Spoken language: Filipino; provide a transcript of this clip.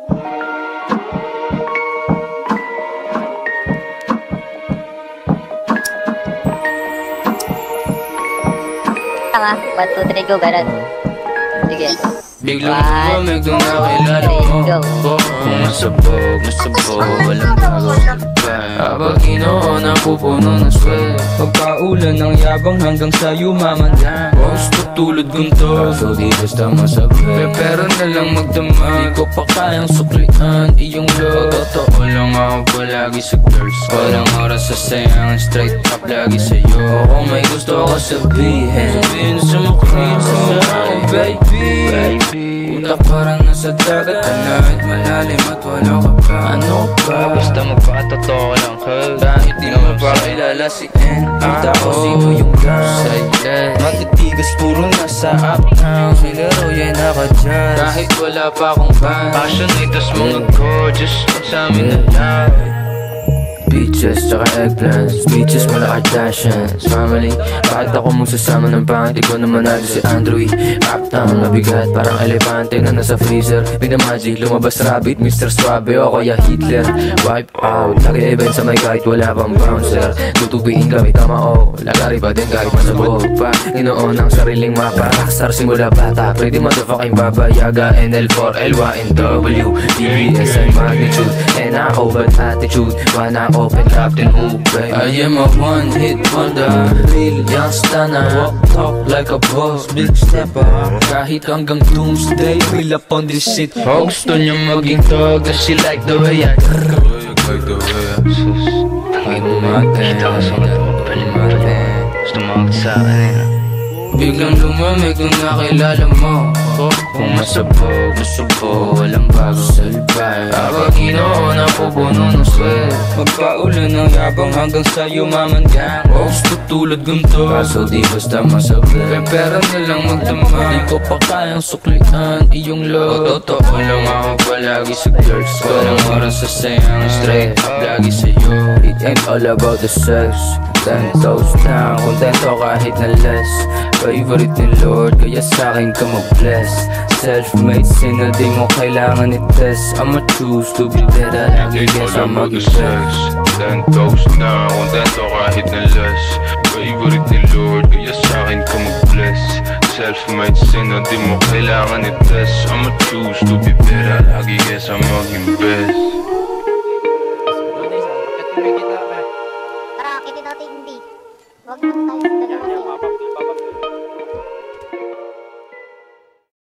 Tama, 1, 2, 3, go, ganun. Sige. Biglang lumamig nung nakilala mo kung masabog, walang bago habang inoon ang pupuno ng swel. Pagpaulan ng yabang hanggang sa yumaman gusto tulad gunto, so di basta masabi. Pero na lang magdama, di ko pa kayang suklian iyong love. Totoo lang ako palagi sa girls, walang oras sa sayang, straight up lagi sa'yo. Oo, may gusto ako sabihin sa mukha sa akin, baby. Utak parang nasa dagat, tonight malalim at wala ka pa. Ano ba? Basta magpatotoo lang ka, kahit di mo pa kilala si N. Kita ko sino yung silent, matitigas puro nasa uptown. Sila Roy ay naka-jazz, kahit wala pa akong band. Passionate as mga gorgeous, sa amin na lang. Peaches, tsaka eggplants, beaches, mga Kardashians, family. Bakit ako mong sasama ng pangit? Ikaw naman natin si Andrew. Uptown, mabigat, parang elepante na nasa freezer. Bigla magic, lumabas rabbit, Mr. Suave o kaya Hitler. Wipe out, nag-event sa may kahit wala pang bouncer. Tutubiin kami tama o, lagari pa din kahit masabog pa. Ginoon ang sariling mapa, rockstar simula bata. Pretty motherfucking Baba Yaga, NL4, LYNW, DBS ay magnitude, NAO bad attitude, wana open Captain Hook, baby. I am a one-hit wonder, real youngster na walk talk like a boss, big stepper. Kahit hanggang doomsday, feel up on this shit. Oh, gusto niya maging tog, cause she like the way I like the way I Tangin mo makikita ka sa palimutan. Gusto mo akit sa akin eh. Biglang lumamig nung nakilala mo kung masabog, walang bago salbay. Habang inoon ang pupuno ng swel. Magpaulan ng yabang hanggang sa yumaman gang. Gusto tulad gunto, kaso di basta masabi. Pero na lang magdama, di ko pa kayang suklian iyong love. Totoo lang ako palagi sa girls, walang oras sa sayang, straight up lagi sa'yo. It ain't all about the sex, 10 toes down, kontento kahit na less. Favorite ni Lord, kaya sa'kin ka mag-bless. Self-made sin na di mo kailangan i-test. I'ma choose to be better, lagi kesa mag-sex. 10 toes down, kontento kahit na less. Favorite ni Lord, kaya sa'kin ka mag-bless. Self-made sin na di mo kailangan i-test. I'ma choose to be better, lagi kesa mag-invest. Para kitinote hindi. Huwag mo tayo sa dalawa.